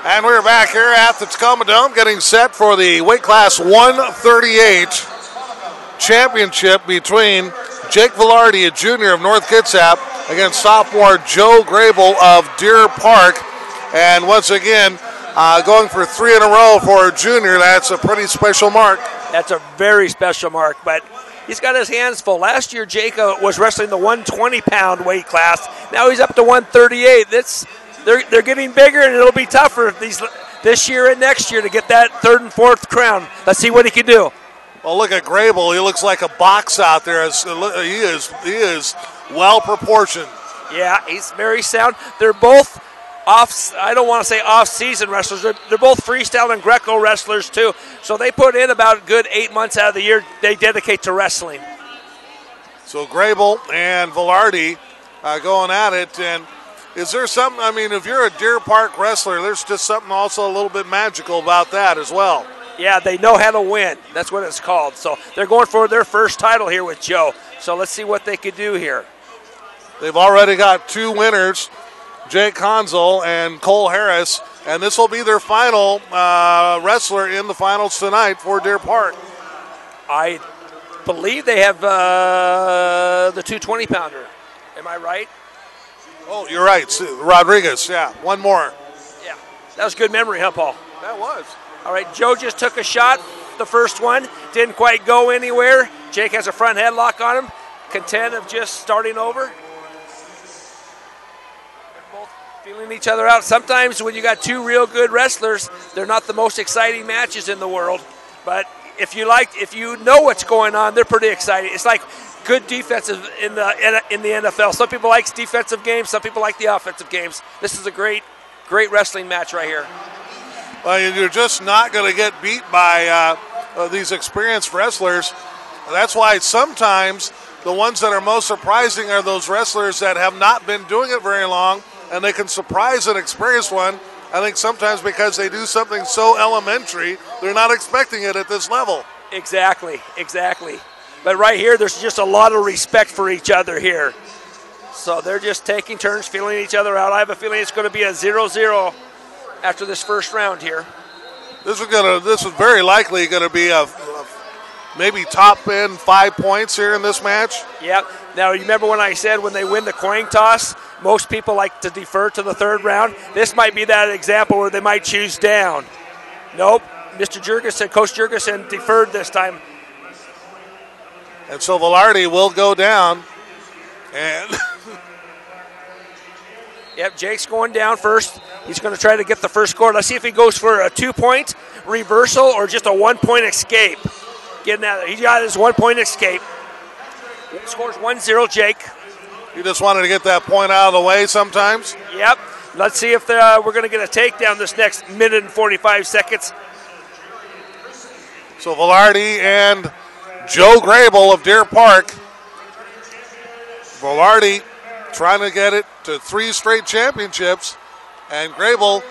And we're back here at the Tacoma Dome getting set for the weight class 138 championship between Jake Velarde, a junior of North Kitsap, against sophomore Joe Grable of Deer Park. And once again, going for 3 in a row for a junior. That's a pretty special mark. That's a very special mark, but he's got his hands full. Last year, Jake was wrestling the 120-pound weight class. Now he's up to 138. They're getting bigger, and it'll be tougher this year and next year to get that 3rd and 4th crown. Let's see what he can do. Well, look at Grable. He looks like a box out there. He is well proportioned. Yeah, he's very sound. They're both I don't want to say off-season wrestlers. They're both freestyle and Greco wrestlers too. So they put in about a good 8 months out of the year they dedicate to wrestling. So Grable and Velarde going at it. And is there something, I mean, if you're a Deer Park wrestler, there's just something also a little bit magical about that as well. Yeah, they know how to win. That's what it's called. So they're going for their first title here with Joe. So let's see what they could do here. They've already got 2 winners, Jake Conzel and Cole Harris, and this will be their final wrestler in the finals tonight for Deer Park. I believe they have the 220-pounder. Am I right? Oh, you're right. Rodriguez, yeah. One more. Yeah. That was good memory, huh, Paul? That was. All right, Joe just took a shot, the first one. Didn't quite go anywhere. Jake has a front headlock on him. Content of just starting over. They're both feeling each other out. Sometimes when you got 2 real good wrestlers, they're not the most exciting matches in the world. But if you know what's going on, they're pretty exciting. It's like good defensive in the NFL. Some people like defensive games. Some people like the offensive games. This is a great wrestling match right here. Well, you're just not going to get beat by these experienced wrestlers. That's why sometimes the ones that are most surprising are those wrestlers that have not been doing it very long, and they can surprise an experienced one. I think sometimes because they do something so elementary, they're not expecting it at this level. Exactly. But right here, there's just a lot of respect for each other here. So they're just taking turns, feeling each other out. I have a feeling it's going to be a 0-0 after this first round here. This is very likely going to be a maybe top end 5 points here in this match. Yep. Now, you remember when I said when they win the coin toss, most people like to defer to the 3rd round? This might be that example where they might choose down. Nope. Mr. Jurgensen, Coach Jurgensen deferred this time. And so Velarde will go down. And yep, Jake's going down first. He's going to try to get the first score. Let's see if he goes for a 2-point reversal or just a 1-point escape. Getting out of there. He got his 1-point escape. Scores 1-0, Jake. You just wanted to get that point out of the way sometimes? Yep. Let's see if we're going to get a takedown this next minute and 45 seconds. So Velarde and Joe Grable of Deer Park. Velarde trying to get it to 3 straight championships, and Grable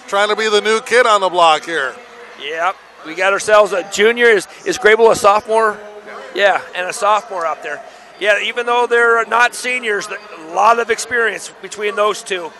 trying to be the new kid on the block here. Yep. We got ourselves a junior. Is Grable a sophomore? Yeah, and a sophomore up there. Yeah, even though they're not seniors, a lot of experience between those two.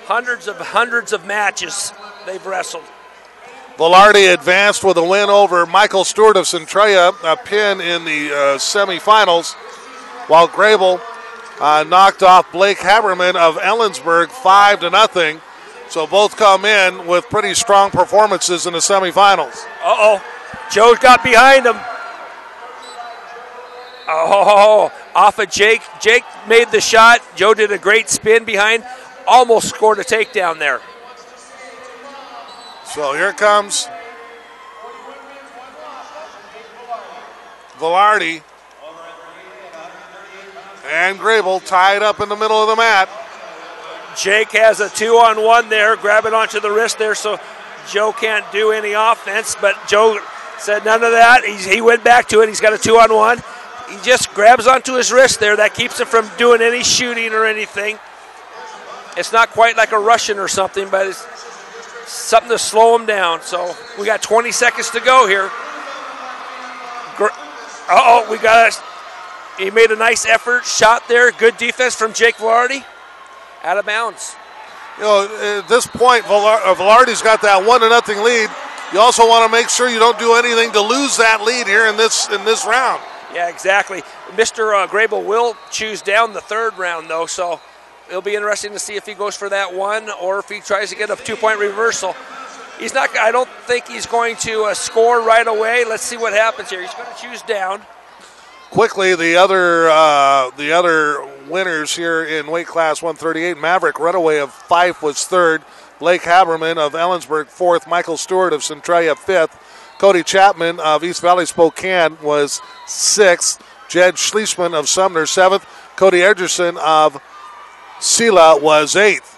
Hundreds of matches they've wrestled. Velarde advanced with a win over Michael Stewart of Centralia, a pin in the semifinals, while Grable knocked off Blake Haberman of Ellensburg 5-0. So both come in with pretty strong performances in the semifinals. Uh-oh. Joe's got behind him. Oh, off of Jake. Jake made the shot. Joe did a great spin behind. Almost scored a takedown there. So here comes Velarde and Grable tied up in the middle of the mat. Jake has a 2-on-1 there, grab it onto the wrist there, so Joe can't do any offense, but Joe said none of that. He went back to it. He's got a 2-on-1. He just grabs onto his wrist there. That keeps him from doing any shooting or anything. It's not quite like a Russian or something, but it's something to slow him down. So we got 20 seconds to go here. He made a nice effort, shot there. Good defense from Jake Velarde. Out of bounds. at this point, Velarde's got that 1-0 lead. You also want to make sure you don't do anything to lose that lead here in this round. Yeah, exactly. Mr. Grable will choose down the third round, though, so it'll be interesting to see if he goes for that one or if he tries to get a 2-point reversal. He's not. I don't think he's going to score right away. Let's see what happens here. He's going to choose down. Quickly, the other winners here in weight class 138, Maverick Runaway of Fife was third. Blake Haberman of Ellensburg fourth. Michael Stewart of Centralia fifth. Cody Chapman of East Valley Spokane was sixth. Jed Schliessman of Sumner seventh. Cody Edgerson of Sela was eighth.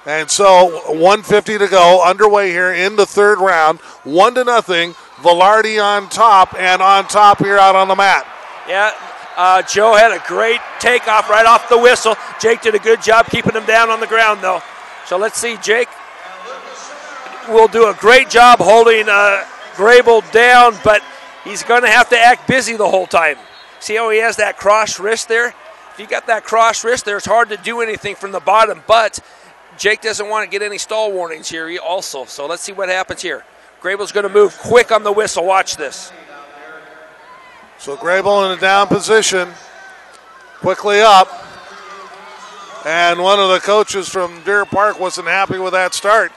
And so 1:50 to go, underway here in the third round. 1-0. Velarde on top, and on top here out on the mat. Yeah, Joe had a great takeoff right off the whistle. Jake did a good job keeping him down on the ground, though. So let's see. Jake will do a great job holding Grable down, but he's going to have to act busy the whole time. See how he has that cross wrist there? If you got that cross wrist there, it's hard to do anything from the bottom, but Jake doesn't want to get any stall warnings here also. So let's see what happens here. Grable's going to move quick on the whistle. Watch this. So Grable in a down position, quickly up. And one of the coaches from Deer Park wasn't happy with that start.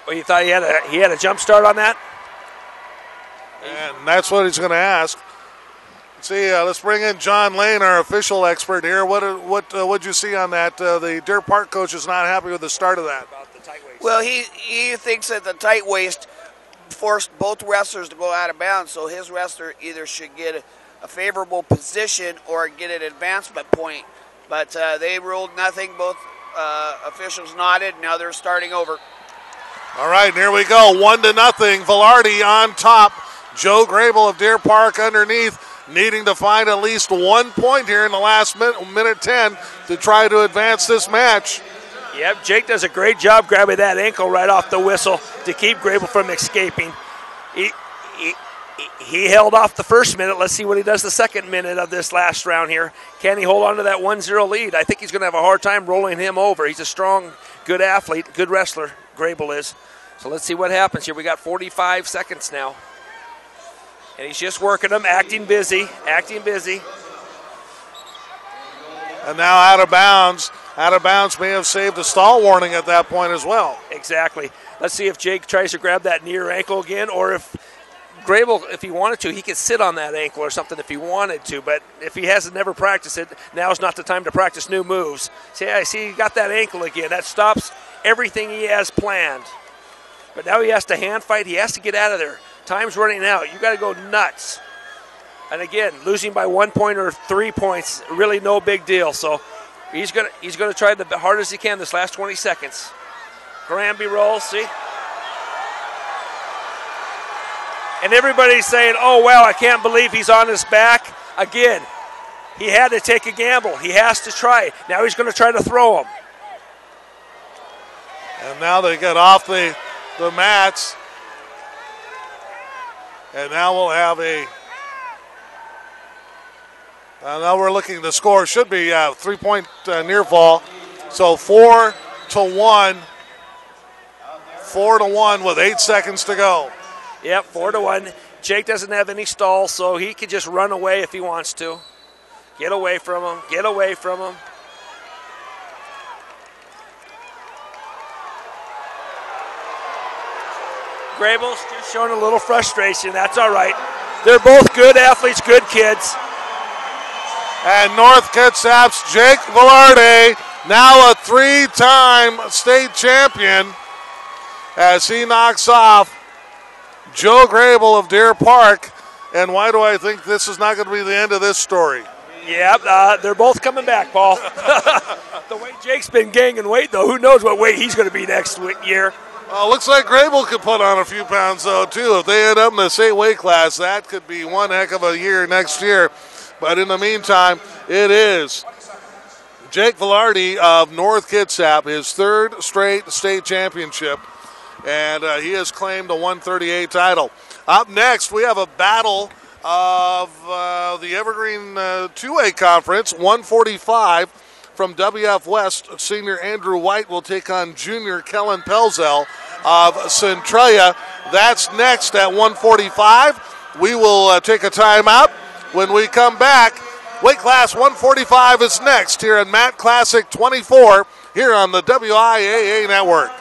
Well, you thought he had a jump start on that? And that's what he's going to ask. See, let's bring in John Lane, our official expert here. What'd you see on that? The Deer Park coach is not happy with the start of that. About the tight waist. Well, he thinks that the tight waist forced both wrestlers to go out of bounds, so his wrestler either should get a favorable position or get an advancement point. But they ruled nothing. Both officials nodded. Now they're starting over. All right, here we go. 1-0. Velarde on top. Joe Grable of Deer Park underneath, needing to find at least 1 point here in the last minute 10 to try to advance this match. Yep, Jake does a great job grabbing that ankle right off the whistle to keep Grable from escaping. He held off the first minute. Let's see what he does the second minute of this last round here. Can he hold on to that 1-0 lead? I think he's going to have a hard time rolling him over. He's a strong, good athlete, good wrestler, Grable is. So let's see what happens here. We got 45 seconds now. And he's just working them, acting busy. And now out of bounds. Out of bounds may have saved a stall warning at that point as well. Exactly. Let's see if Jake tries to grab that near ankle again, or if Grable, if he wanted to, he could sit on that ankle or something if he wanted to. But if he hasn't never practiced it, now's not the time to practice new moves. See, I see he got that ankle again. That stops everything he has planned. But now he has to hand fight. He has to get out of there. Time's running out. You got to go nuts. And again, losing by 1 point or 3 points, really no big deal. So he's gonna try the hardest he can this last 20 seconds. Granby rolls, see? And everybody's saying, oh, wow, I can't believe he's on his back. Again, he had to take a gamble. He has to try. Now he's going to try to throw him. And now they get off the mats. And now we'll have now we're looking, the score should be 3-point near fall. So 4-1. 4-1 with 8 seconds to go. Yep, 4-1. Jake doesn't have any stall, so he can just run away if he wants to. Get away from him. Get away from him. Grable's just showing a little frustration. That's all right. They're both good athletes, good kids. And North Kitsap's Jake Velarde, now a 3-time state champion, as he knocks off Joe Grable of Deer Park. And why do I think this is not going to be the end of this story? Yeah, they're both coming back, Paul. The way Jake's been gaining weight, though, who knows what weight he's going to be next year. Looks like Grable could put on a few pounds, though, too. If they end up in the state weight class, that could be one heck of a year next year. But in the meantime, it is Jake Velarde of North Kitsap, his third straight state championship. And he has claimed a 138 title. Up next, we have a battle of the Evergreen 2A Conference, 145. from WF West, senior Andrew White will take on junior Kellen Pelzel of Centralia. That's next at 1:45. We will take a timeout. When we come back, weight class 145 is next here in Matt Classic 24 here on the WIAA Network.